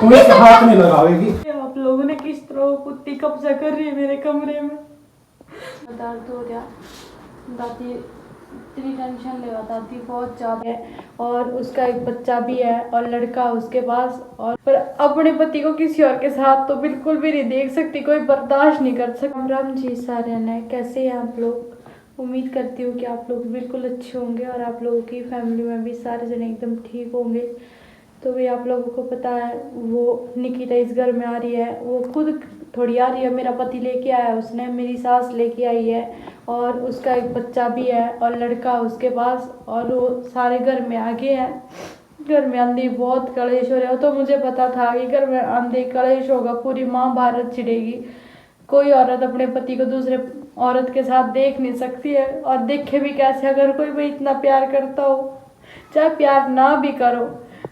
तुम इस हाथ नहीं लगाओगी। आप लोगों ने किस तरह कुत्ती कब्जा कर रही है मेरे कमरे में। दर्द हो गया, दादी इतनी टेंशन ले दादी बहुत ज़्यादा है, और उसका एक बच्चा भी है और लड़का उसके पास, और पर अपने पति को किसी और के साथ तो बिल्कुल भी नहीं देख सकती, कोई बर्दाश्त नहीं कर सकता। राम जी सारे ने कैसे हैं आप लोग? उम्मीद करती हूँ कि आप लोग बिल्कुल अच्छे होंगे और आप लोगों की फैमिली में भी सारे जने एकदम ठीक होंगे। तो भी आप लोगों को पता है वो निकिता इस घर में आ रही है, वो खुद थोड़ी आ रही है, मेरा पति लेके आया है उसने, मेरी सास लेके आई है और उसका एक बच्चा भी है और लड़का उसके पास, और वो सारे घर में आ गए हैं। घर में आंधी बहुत कलेश हो रहा है, तो मुझे पता था कि घर में आंधी कलेश होगा, पूरी महाभारत छिड़ेगी। कोई औरत अपने पति को दूसरे औरत के साथ देख नहीं सकती है, और देखे भी कैसे अगर कोई भी इतना प्यार करता हो, चाहे प्यार ना भी करो,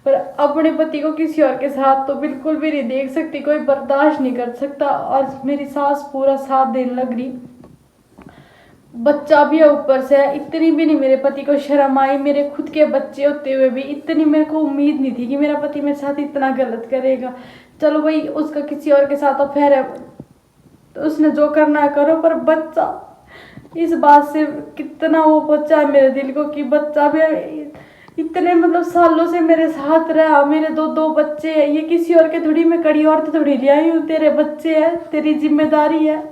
पर अपने पति को किसी और के साथ तो बिल्कुल भी नहीं देख सकती, कोई बर्दाश्त नहीं कर सकता। और मेरी सास पूरा साथ देने लग रही, बच्चा भी है ऊपर से, इतनी भी नहीं मेरे पति को शर्म आई, मेरे खुद के बच्चे होते हुए भी इतनी मेरे को उम्मीद नहीं थी कि मेरा पति मेरे साथ इतना गलत करेगा। चलो भाई उसका किसी और के साथ अफेयर है तो उसने जो करना है करो, पर बच्चा, इस बात से कितना वो पहुंचा है मेरे दिल को कि बच्चा भी इतने मतलब सालों से मेरे साथ रहा, मेरे दो दो बच्चे हैं, ये किसी और के थोड़ी मैं कड़ी और थोड़ी ले आई हूँ, तेरे बच्चे हैं, तेरी जिम्मेदारी है।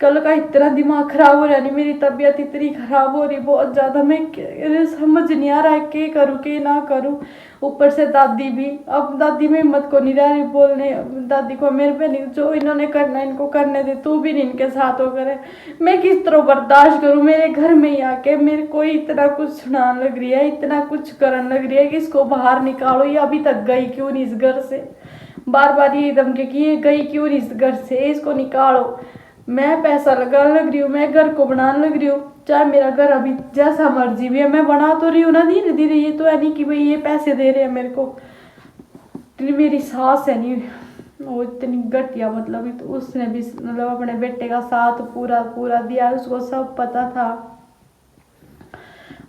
कल का इतना दिमाग खराब हो रहा है, नहीं मेरी तबीयत इतनी खराब हो रही बहुत ज़्यादा, मैं समझ नहीं आ रहा है क्या करूँ क्या ना करूँ। ऊपर से दादी भी, अब दादी में हिम्मत को नहीं रह रही बोलने, दादी को मेरे पे नहीं, जो इन्होंने करना है इनको करने दे, तू भी नहीं इनके साथ हो करे, मैं किस तरह बर्दाश्त करूँ। मेरे घर में ही आके मेरे को इतना कुछ सुनाने लग रही है, इतना कुछ करने लग रही है कि इसको बाहर निकालो, ये अभी तक गई क्यों नहीं इस घर से, बार बार ये धमकी कि ये गई क्यों नहीं इस घर से, इसको निकालो। मैं पैसा लगाने लग रही हूँ, मैं घर को बनाने लग रही हूँ, चाहे मेरा घर अभी जैसा मर्जी भी है, मैं बना तो रही हूँ ना धीरे धीरे, ये तो है नहीं कि भाई ये पैसे दे रहे हैं मेरे को। मेरी सास है नहीं वो इतनी घटिया, मतलब तो उसने भी मतलब अपने बेटे का साथ पूरा पूरा दिया, उसको सब पता था।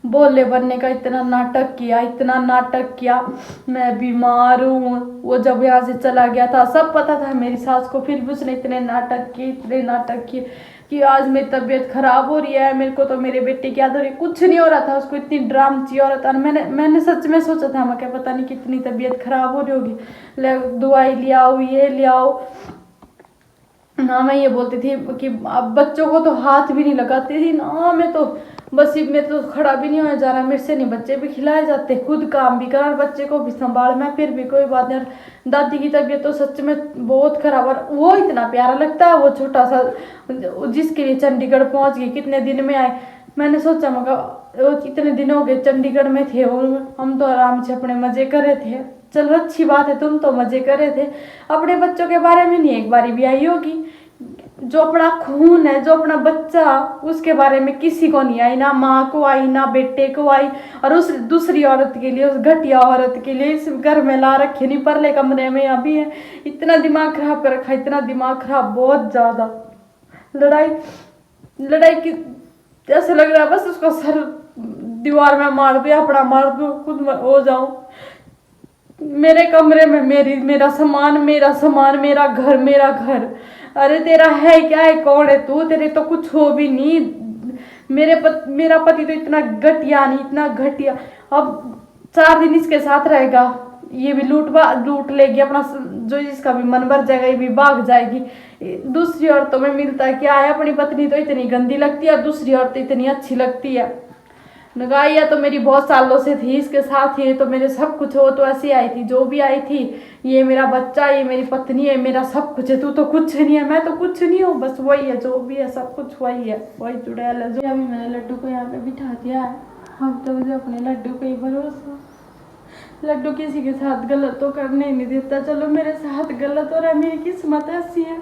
बोले बनने का इतना नाटक किया, इतना नाटक किया, मैं बीमार हूँ, वो जब यहाँ से चला गया था सब पता था मेरी सास को, फिर भी उसने इतने नाटक किए, इतने नाटक किए कि आज मेरी तबीयत खराब हो रही है, मेरे को तो मेरे बेटे की याद हो रही है, कुछ नहीं हो रहा था उसको, इतनी ड्रामची औरत। और मैंने सच में सोचा था मैं क्या पता नहीं कितनी तबीयत खराब हो रही होगी, ले दवाई ले आओ, ये ले आओ। हाँ मैं ये बोलती थी कि अब बच्चों को तो हाथ भी नहीं लगाती थी ना, मैं तो बस मेरे तो खड़ा भी नहीं होया जा रहा, मेरे से नहीं बच्चे भी खिलाए जाते, खुद काम भी करा, बच्चे को भी संभाल, मैं फिर भी कोई बात नहीं। दादी की तबीयत तो सच में बहुत खराब, और वो इतना प्यारा लगता है, वो छोटा सा जिसके लिए चंडीगढ़ पहुंच गई, कितने दिन में आए। मैंने सोचा मगर वो कितने दिन हो गए चंडीगढ़ में थे, और हम तो आराम से अपने मजे कर रहे थे। चलो अच्छी बात है, तुम तो मजे कर रहे थे, अपने बच्चों के बारे में नहीं एक बारी भी आई होगी। जो अपना खून है, जो अपना बच्चा, उसके बारे में किसी को नहीं आई, ना माँ को आई ना बेटे को आई, और उस दूसरी औरत के लिए, उस घटिया औरत के लिए इस घर में ला रखे, नहीं परले कमरे में अभी है। इतना दिमाग खराब कर रखा, इतना दिमाग खराब बहुत ज्यादा। लड़ाई लड़ाई की जैसे लग रहा है बस उसका सर दीवार में मार दे, अपना मार दो, खुद हो जाऊं। मेरे कमरे में मेरा सामान, मेरा घर, मेरा घर। अरे तेरा है क्या है, कौन है तू, तेरे तो कुछ हो भी नहीं। मेरा पति तो इतना घटिया नहीं, इतना घटिया। अब 4 दिन इसके साथ रहेगा, ये भी लूट लेगी अपना, जो इसका भी मन भर जाएगा, ये भी भाग जाएगी। दूसरी औरतों में मिलता है क्या है, अपनी पत्नी तो इतनी गंदी लगती है और दूसरी औरत इतनी अच्छी लगती है। लगाइया तो मेरी बहुत सालों से थी इसके साथ, ये तो मेरे सब कुछ हो, तो ऐसी आई थी जो भी आई थी, ये मेरा बच्चा, ये मेरी पत्नी है, मेरा सब कुछ है, तू तो कुछ नहीं है, मैं तो कुछ नहीं हूँ, बस वही है, जो भी है सब कुछ वही है, वही चुड़ैल है। जो अभी मैंने लड्डू को यहाँ पे बिठा दिया है, अब तो मुझे अपने लड्डू पे ही भरोसा। लड्डू किसी के साथ गलत तो करने ही नहीं देता, चलो मेरे साथ गलत हो रहा है, मेरी किस्मत ऐसी है।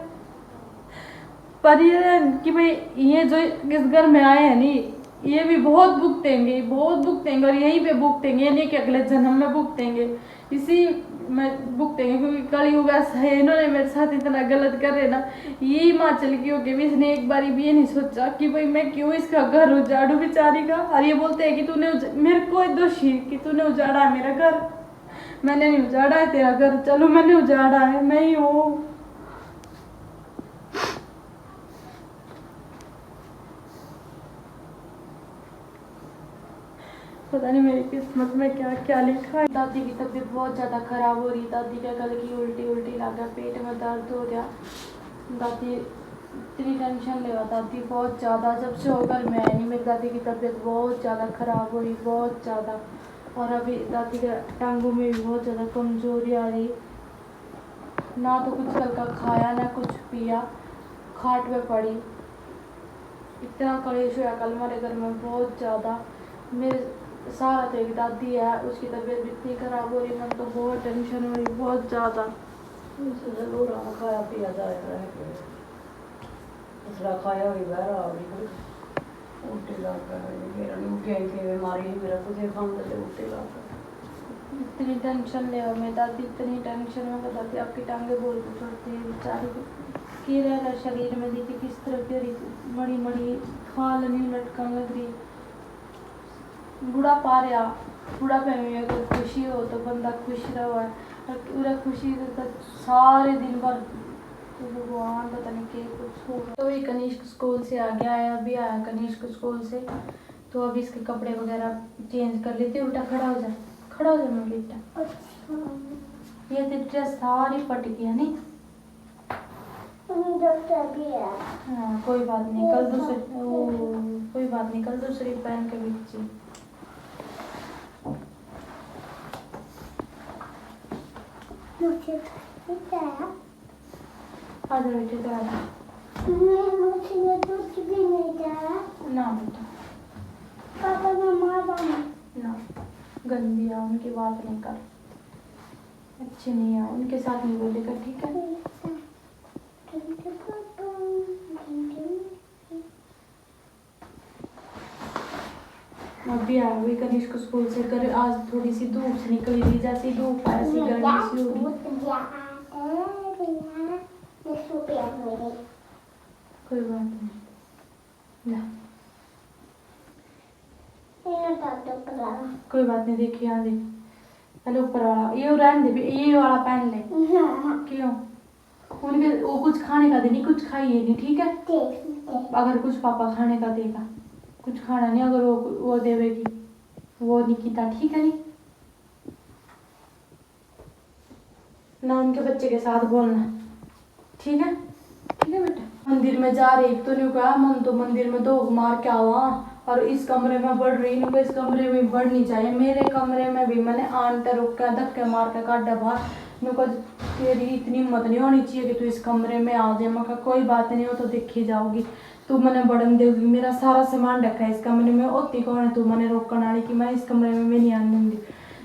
पर ये कि भाई ये जो इस घर में आए हैं नहीं, ये भी बहुत भुगतेंगे, बहुत भुगतेंगे, और यहीं पे भुगतेंगे, ये नहीं कि अगले जन्म में भुगतेंगे, इसी में भुगतेंगे, क्योंकि कलयुग ऐसा है, इन्होंने मेरे साथ इतना गलत करे ना, ये हिमाचल की होगी भी, इसने एक बारी भी ये नहीं सोचा कि भाई मैं क्यों इसका घर उजाड़ू बेचारी का। और ये बोलते हैं कि तूने मेरे को दोषी कि तूने उजाड़ा है मेरा घर, मैंने नहीं उजाड़ा है तेरा घर, चलो मैंने उजाड़ा है, मैं ही हूँ। पता नहीं मेरी किस्मत में क्या क्या लिखा है। दादी की तबीयत बहुत ज़्यादा ख़राब हो रही। दादी का गल की उल्टी उल्टी लगा, पेट में दर्द हो गया। दादी इतनी टेंशन ले, दादी बहुत ज़्यादा, जब से होकर मैं नहीं, मेरी दादी की तबीयत बहुत ज़्यादा ख़राब हो रही, बहुत ज़्यादा। और अभी दादी के टांगों में भी बहुत ज़्यादा कमज़ोरी आ रही, ना तो कुछ कल का खाया ना कुछ पिया, खाट पे पड़ी। इतना कलेश हुआ कल हमारे घर में बहुत ज़्यादा। मेरे सारा तो एक दादी है, उसकी तबीयत भी इतनी ख़राब हो रही, मन तो बहुत टेंशन हो रही, बहुत ज़्यादा। जरूर खाया पिया जाएगा, दूसरा खाया हुई बहरा उल्टी लग मेरा के बीमारी मेरा तुझे खाने से उल्टी लग। इतनी टेंशन ले मेरी दादी, इतनी टेंशन में दादी आपकी टांगे बोल के छोड़ती है बेचारी को। की रह शरीर में देखिए किस तरह की मड़ी मड़ी खाल नहीं लटकन लग रही। बुढ़ापा रहा, बुढ़ापे में अगर खुशी हो तो बंदा खुश रहा है, और पूरा खुशी तो सारे दिन भर तो भगवान पता नहीं क्या कुछ होगा। तो ये कनिष्क स्कूल से आ गया है, अभी आया कनिष्क स्कूल से, तो अभी इसके कपड़े वगैरह चेंज कर लेते। उल्टा खड़ा हो जा, खड़ा हो जा मेरा बेटा। अच्छा। ये तेरी ड्रेस सारी फट गई है नहीं? हाँ कोई बात नहीं, कल दूसरी, कोई बात नहीं, कल दूसरी पहन के बेची। आ जा बेटे, तो आ जा। ना बेटा, पापा मम्मा ना, गंदी है, उनकी बात नहीं कर, अच्छी नहीं है, उनके साथ नहीं बोलेगा, ठीक है? अभी आया हुई कनिष्क स्कूल से घर, आज थोड़ी सी धूप से निकली थी, जैसी धूप है ऐसी गर्मी सी होगी। कोई बात नहीं, ना कोई बात नहीं, देखिए यहाँ देख, पहले ऊपर वाला ये रहने दे, ये वाला पहन ले। क्यों? उनके वो कुछ खाने का दे, नहीं कुछ खाइए नहीं, ठीक है? अगर कुछ पापा खाने का देगा, कुछ खाना नहीं, अगर वो देवेगी वो निकिता, ठीक है? नहीं ना उनके बच्चे के साथ बोलना, ठीक है? ठीक है बेटा। मंदिर में जा रही तो नहीं कहा, मन तो मंदिर में दो मार के आवा, और इस कमरे में बढ़ रही नु, इस कमरे में बढ़नी चाहिए। मेरे कमरे में भी मैंने आंटे रुक के धक्के मार के काटा बाहर नुको, तेरी इतनी हिम्मत नहीं होनी चाहिए कि तू इस कमरे में आ जाए। मैं कहा कोई बात नहीं, हो तो देखी जाओगी, तू मैंने बढ़न देगी, मेरा सारा सामान रखा है इस कमरे में, होती कौन है तू मैंने रोकने वाली कि मैं इस कमरे में नहीं आने दूंगी।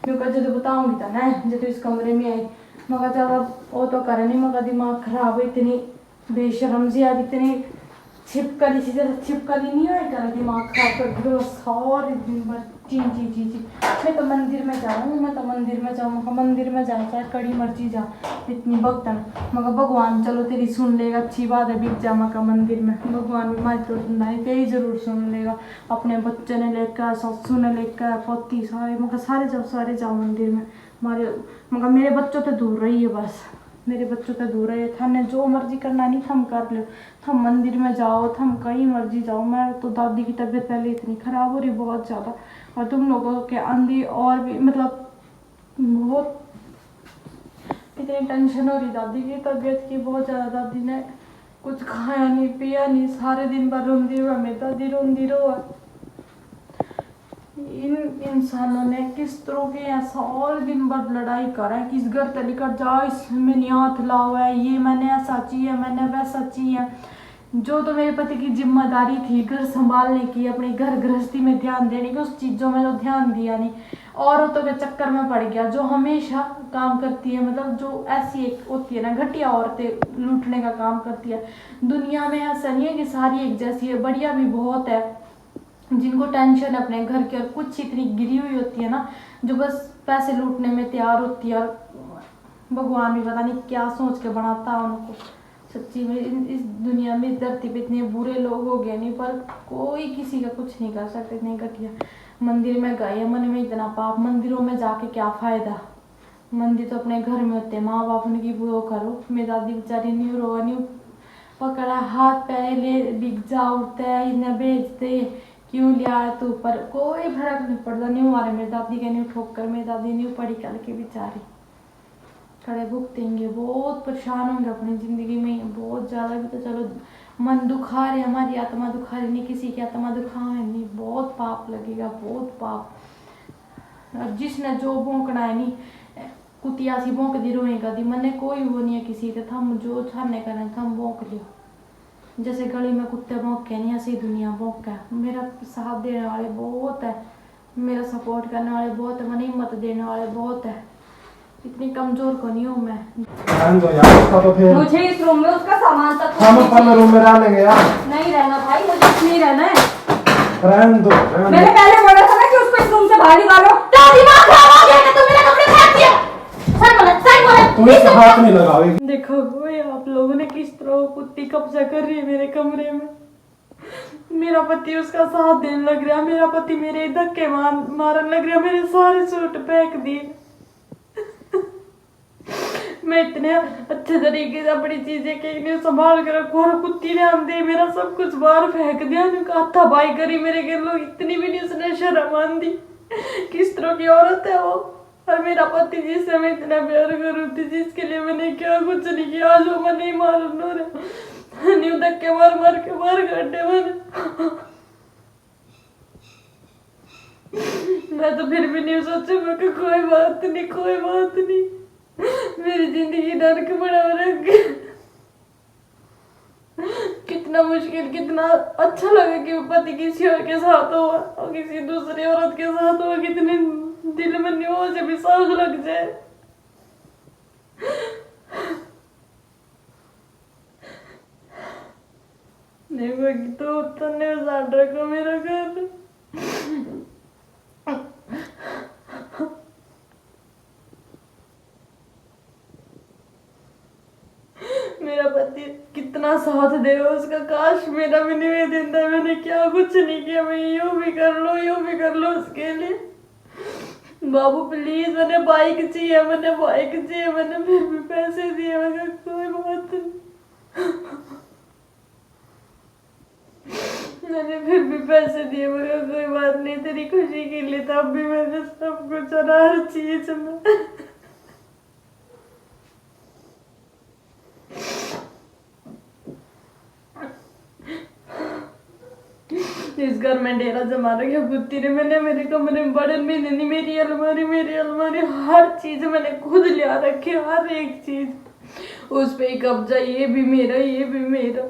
मैं कहा जो बताऊंगी था ना जो तू इस कमरे में आई, मैं कहा जब वो तो करे नहीं, मैं दिमाग खराब है, इतनी बेशरम सी आज, इतनी छिपकली सी जैसे छिपकली नहीं है कर, दिमाग खराब कर दिया सारे दिन भर ची ची ची ची। मैं तो मंदिर में जाऊँ, मैं तो मंदिर में जाऊँ, मगर मंदिर में जाए चाहे कड़ी मर्जी जा, इतनी भक्तन, मगर भगवान चलो तेरी सुन लेगा, अच्छी बात है, बिक जा मका मंदिर में, भगवान भी मारी तो सुनना तेरी जरूर सुन लेगा। अपने बच्चे ने लेकर, ससुर ने लेकर, पति सारे, मगर सारे जाओ मंदिर में, मगर मेरे बच्चों से दूर रही है, बस मेरे बच्चों से दूर है। थाने जो मर्जी करना नहीं थम कर लो, थम मंदिर में जाओ, थम कहीं मर्जी जाओ। मैं तो दादी की तबीयत पहले इतनी ख़राब हो रही बहुत ज़्यादा, और तुम लोगों के अंधी और भी मतलब बहुत इतनी टेंशन हो रही दादी की तबीयत की बहुत ज़्यादा। दादी ने कुछ खाया नहीं पिया नहीं, सारे दिन भर रोंदी हुआ, मेरी दादी रोंदी रहो। इन इंसानों ने किस तरह के ऐसा और दिन भर लड़ाई करा है कि इस घर तक लेकर जाओ, इसमें नहीं हाथ लाओ है, ये मैंने ऐसा चाहिए, मैंने वैसा चाहिए। जो तो मेरे पति की जिम्मेदारी थी घर संभालने की, अपने घर गृहस्थी में ध्यान देने की, उस चीज़ों में तो ध्यान दिया नहीं, औरतों के चक्कर में पड़ गया, जो हमेशा काम करती है, मतलब जो ऐसी एक होती है ना घटिया औरतें लूटने का काम करती है। दुनिया में ऐसा नहीं है कि सारी एक जैसी है, बढ़िया भी बहुत है जिनको टेंशन अपने घर की, और कुछ इतनी गिरी हुई होती है ना जो बस पैसे लूटने में तैयार होती है, और भगवान भी पता नहीं क्या सोच के बनाता है उनको। सच्ची में इस दुनिया में, इस धरती पे इतने बुरे लोग हो गए नहीं, पर कोई किसी का कुछ नहीं कर सकते, इतने घटिया। मंदिर में गए, मन में इतना पाप, मंदिरों में जाके क्या फ़ायदा, मंदी तो अपने घर में होते, माँ बाप उनकी वो करो। मेरी दादी बेचारी न्यू रो न्यू पकड़ा हाथ पैर ले डिग जा उठते इन्हें बेचते क्यों लिया तू, पर कोई फर्क नहीं पड़ता। न्यू मारे मेरी दादी के न्यू ठोकर, मेरी दादी न्यू पड़ी कल के बेचारी खड़े भुगतेंगे, बहुत परेशान होंगे अपनी जिंदगी में बहुत ज्यादा। भी तो चलो मन दुखा रहे, हमारी आत्मा दुखा रही, नहीं किसी की आत्मा दुखा है नहीं, बहुत पाप लगेगा बहुत पाप। और जिसने जो भोंकना है नहीं कुतिया सी भोंक दी रोएगा दी, मने कोई वो नहीं है किसी के, थम जो छाने करना थम भोंक लियो। जैसे गली में कुत्ते भौंके नहीं ऐसी दुनिया भौंका। मेरा साथ देने वाले बहुत है, मेरा सपोर्ट करने वाले बहुत है, मैंने हिम्मत देने वाले बहुत है, इतनी कमजोर को नहीं हूँ मैं। रहने दो यार उसका तो फिर मुझे इस रूम में उसका सामान तक हम अपन रूम में रह लेंगे यार। नहीं रहना भाई, मुझे नहीं रहना है। रहने दो रहने मैंने दो। पहले बोला था ना कि उसको इस रूम से बाहर निकालो। तो दिमाग खराब हो गया कि तुम मेरे कपड़े फेंक दिए। सही बोला सही बोला। तुम इससे हाथ नहीं लगाओगे। देखो वो आप लोगों ने किस तरह कुत्ती कब्जा कर रही है मेरे कमरे में। मेरा पति उसका साथ देने लग रहा, मेरा पति मेरे धक्के मारन लग रहा, मेरे सारे सूट फेंक दिए। मैं इतने अच्छे तरीके से अपनी चीजें के संभाल कर रखू और कुत्ती ने हम दे मेरा सब कुछ बाहर फेंक दिया। हाथा बाई करी मेरे के लोग, इतनी भी नहीं उसने शर्म आन दी। किस तरह की औरत है वो। और मेरा पति जिससे मैं इतना प्यार करूँ थी, जिसके लिए मैंने क्या कुछ नहीं किया, आज वो मैं नहीं मारू रे न्यू धक्के मार मार के मार गड्ढे मैंने। मैं तो फिर भी नहीं सोचू, मैं कोई बात नहीं कोई बात नहीं, मेरी जिंदगी नरक बना रख। कितना मुश्किल कितना अच्छा लगा कि पति किसी और के साथ हो और किसी दूसरी औरत के साथ हो, कितने दिल में न्यू से भी सांस लग जाए। नहीं बगी तो तन्ने साथ रखो मेरा घर। मेरा पति कितना साथ देगा उसका, काश मेरा भी निवेदन था। मैंने क्या कुछ नहीं किया, मैं यूं भी कर लो उसके लिए। बाबू प्लीज मैंने बाइक चाहिए, मैंने फिर भी पैसे दिए, मैंने कोई बात नहीं। मैंने फिर भी पैसे दिए, मगर कोई बात नहीं, तेरी खुशी के लिए तब भी मैंने सब कुछ और हर चीज में। इस घर में डेरा जमा रखा कुत्ती ने। मैंने मेरे कमरे में बड़न भी नहीं, मेरी अलमारी हर चीज मैंने खुद लिया रखी, हर एक चीज उस पे ही कब्जा, ये भी मेरा।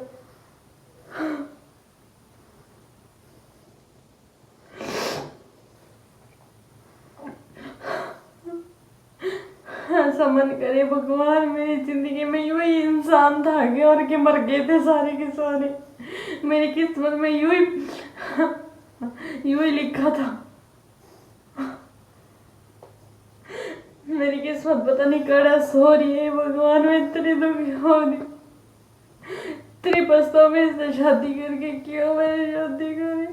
ऐसा मन करे भगवान मेरी जिंदगी में यूं ही इंसान था आगे और के मर गए थे सारे के सारे। मेरी किस्मत में यूं ही लिखा था। मेरी किस्मत पता नहीं कड़ा सो रही है भगवान, मैं इतनी दुखी हो रही, इतनी पछतावा में इससे शादी करके क्यों मैंने शादी करी।